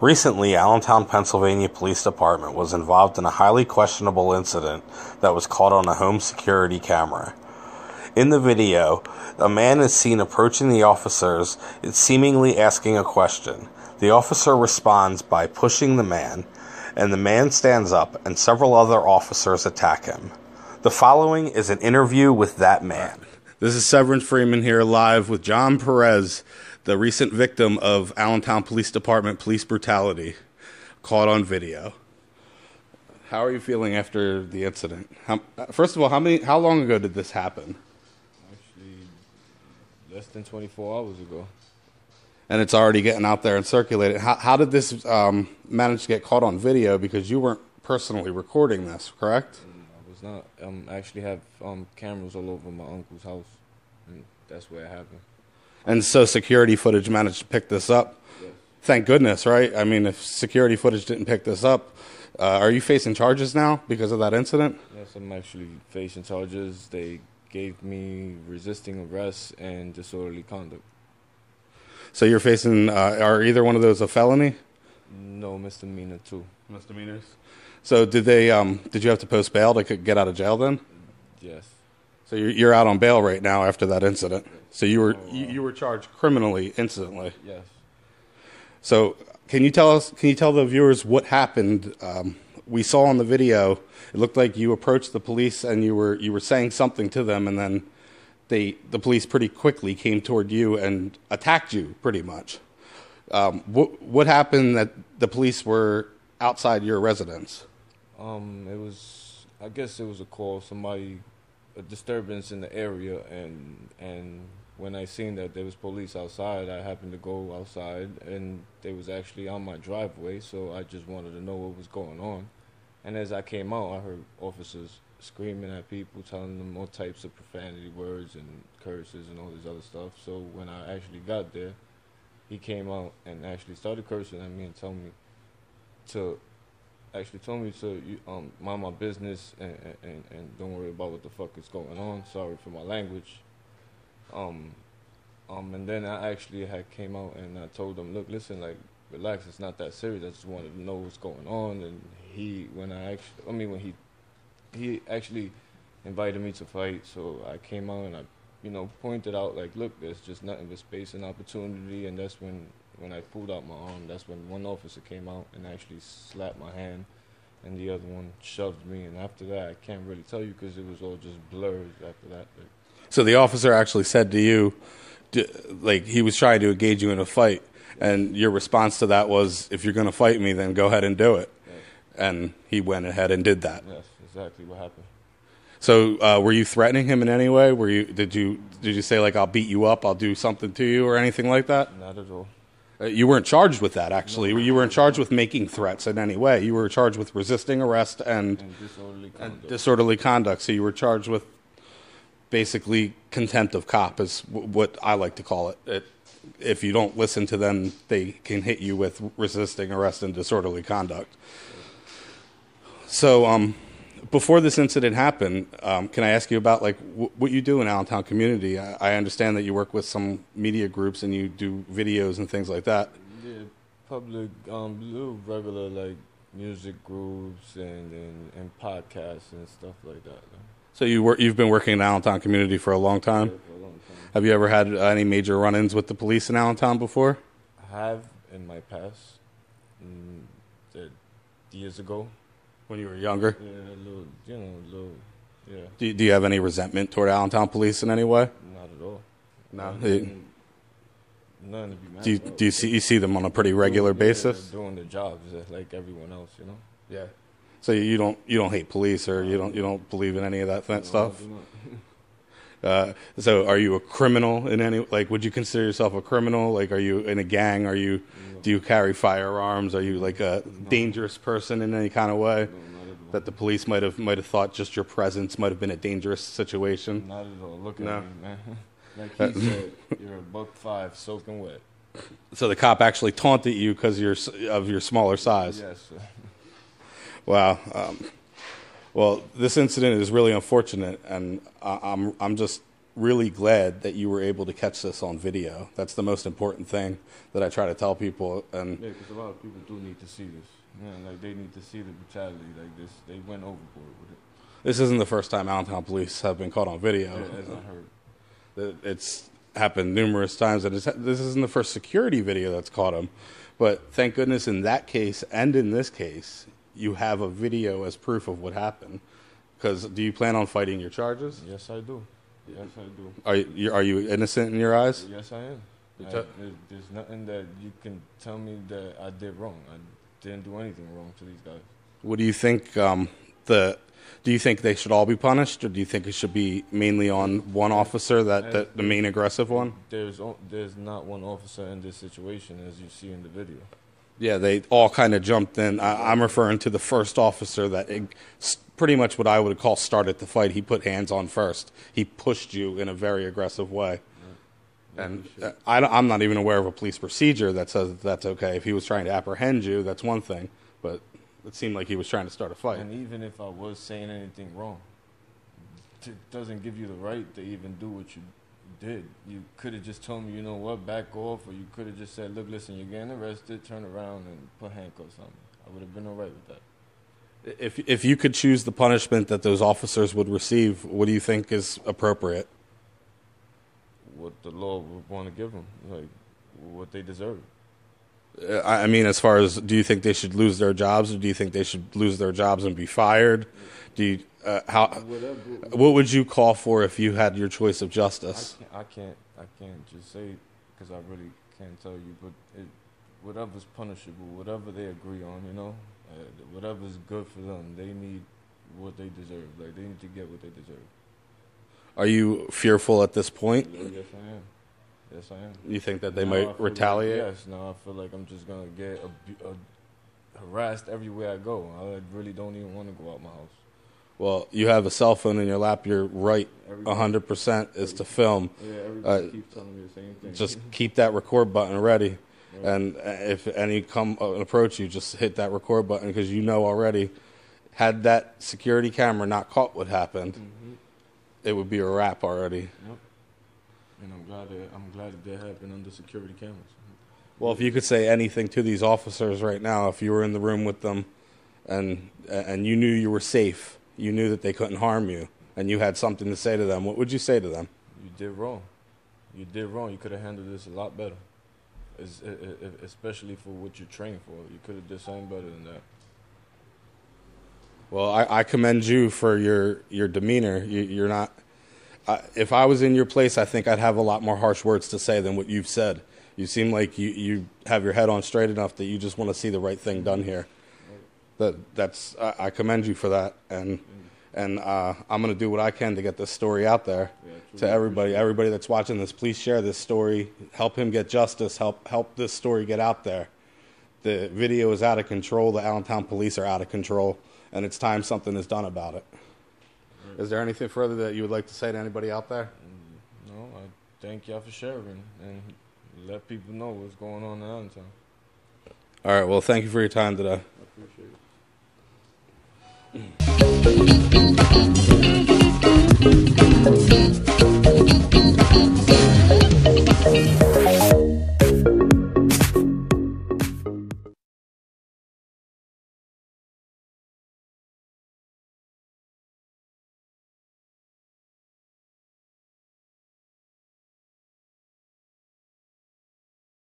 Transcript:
Recently, Allentown, Pennsylvania Police Department was involved in a highly questionable incident that was caught on a home security camera. In the video, a man is seen approaching the officers, seemingly asking a question. The officer responds by pushing the man, and the man stands up, and several other officers attack him. The following is an interview with that man. This is Severin Freeman here live with John Perez, the recent victim of Allentown Police Department police brutality, caught on video. How are you feeling after the incident? First of all, how long ago did this happen? Actually, less than 24 hours ago. And it's already getting out there and circulated. How did this manage to get caught on video? Because you weren't personally recording this, correct? I was not. I actually have cameras all over my uncle's house, and that's where it happened. And so security footage managed to pick this up? Yes. Thank goodness, right? I mean, if security footage didn't pick this up, are you facing charges now because of that incident? Yes, I'm actually facing charges. They gave me resisting arrest and disorderly conduct. So you're facing, are either one of those a felony? No, misdemeanor too. Misdemeanors. So did you have to post bail to get out of jail then? Yes. So you're out on bail right now after that incident. So you were charged criminally instantly. Yes. So can you tell the viewers what happened? We saw on the video, it looked like you approached the police and you were saying something to them, and then the police pretty quickly came toward you and attacked you pretty much. What happened that the police were outside your residence? I guess it was a call, a disturbance in the area, and when I seen that there was police outside, I happened to go outside, and they was actually on my driveway, so I just wanted to know what was going on. And as I came out, I heard officers screaming at people, telling them all types of profanity words and curses and all this other stuff. So when I actually got there, he came out and actually started cursing at me and told me to mind my business and don't worry about what the fuck is going on. Sorry for my language. And then I actually came out and I told him, look, listen, like, relax, it's not that serious. I just wanted to know what's going on. And when he actually invited me to fight, so I came out and I, pointed out, like, look, there's just nothing but space and opportunity. And that's when I pulled out my arm, that's when one officer came out and actually slapped my hand, and the other one shoved me. And after that, I can't really tell you because it was all just blurs after that. So the officer actually said to you, like, he was trying to engage you in a fight, and your response to that was, if you're going to fight me, then go ahead and do it. Yes. And he went ahead and did that. Yes, exactly what happened. So were you threatening him in any way? Did you say, like, I'll beat you up, I'll do something to you, or anything like that? Not at all. You weren't charged with that, actually. No. You weren't charged with making threats in any way. You were charged with resisting arrest and disorderly conduct. So you were charged with basically contempt of cop is what I like to call it. If you don't listen to them, they can hit you with resisting arrest and disorderly conduct. So before this incident happened, can I ask you about, like, what you do in Allentown community? I understand that you work with some media groups and you do videos and things like that. Yeah, public, little regular, like, music groups and podcasts and stuff like that. So you've been working in the Allentown community for a long time? Yeah, for a long time. Have you ever had any major run-ins with the police in Allentown before? I have in my past, years ago. When you were younger? Yeah, a little, yeah. Do you have any resentment toward Allentown police in any way? Not at all. No. None to be mad about. Do you see them on a pretty regular basis? They're doing their jobs like everyone else, Yeah. So you don't hate police, or you don't believe in any of that stuff? I do not. So are you a criminal in any, like, would you consider yourself a criminal? Like, are you in a gang? Do you carry firearms? Are you, like, a dangerous person in any kind of way? No, that the police might have thought just your presence might have been a dangerous situation? Not at all. Look at me, man. Like he said, you're a $1.5 soaking wet. So the cop actually taunted you because of your smaller size? Yes, sir. Wow. Well, this incident is really unfortunate, and I'm just really glad that you were able to catch this on video. That's the most important thing that I try to tell people. And yeah, because a lot of people do need to see this. Man, like they need to see the brutality. Like this, they went overboard with it. This isn't the first time Allentown police have been caught on video. Yeah, as I heard. It's happened numerous times, and this isn't the first security video that's caught him. But thank goodness in that case and in this case, you have a video as proof of what happened. Because do you plan on fighting your charges? Yes, I do. Yes, I do. Are you innocent in your eyes? Yes, I am. There's nothing that you can tell me that I did wrong. I didn't do anything wrong to these guys. What do you think? Do you think they should all be punished, or do you think it should be mainly on one officer, the main aggressive one? There's not one officer in this situation, as you see in the video. Yeah, they all kind of jumped in. I'm referring to the first officer that pretty much what I would call started the fight. He put hands on first. He pushed you in a very aggressive way. Yeah. And I'm not even aware of a police procedure that says that's okay. If he was trying to apprehend you, that's one thing. But it seemed like he was trying to start a fight. And even if I was saying anything wrong, it doesn't give you the right to even do what you did. You could have just told me, you know what, back off, or you could have just said, look, listen, you're getting arrested, turn around and put handcuffs on me. I would have been all right with that. If you could choose the punishment that those officers would receive, what do you think is appropriate? What the law would want to give them, like what they deserve. I mean, as far as, do you think they should lose their jobs, or do you think they should lose their jobs and be fired? Do you, what would you call for if you had your choice of justice? I can't just say, because I really can't tell you, but whatever's punishable, whatever they agree on, you know, whatever's good for them, they need what they deserve. Like, they need to get what they deserve. Are you fearful at this point? Yes, I am. Yes, I am. You think that they might retaliate? Yes. Now I feel like I'm just going to get harassed everywhere I go. I really don't even want to go out my house. Well, you have a cell phone in your lap. You're right. 100% is to film. Yeah, everybody keeps telling me the same thing. Just keep that record button ready. Yeah. And if any come approach you, just hit that record button, because you know already, had that security camera not caught what happened, it would be a wrap already. Yep. And I'm glad that happened under security cameras. Well, if you could say anything to these officers right now, if you were in the room with them, and you knew you were safe, you knew that they couldn't harm you, and you had something to say to them, what would you say to them? You did wrong. You did wrong. You could have handled this a lot better, especially for what you're trained for. You could have done something better than that. Well, I commend you for your demeanor. You're not. If I was in your place, I think I'd have a lot more harsh words to say than what you've said. You seem like you have your head on straight enough that you just want to see the right thing done here. I commend you for that, and I'm going to do what I can to get this story out there to everybody. Everybody that's watching this, please share this story. Help him get justice. Help this story get out there. The video is out of control. The Allentown police are out of control, and it's time something is done about it. Is there anything further that you would like to say to anybody out there? No, I thank y'all for sharing and let people know what's going on in Allentown. All right, well, thank you for your time today. I appreciate it.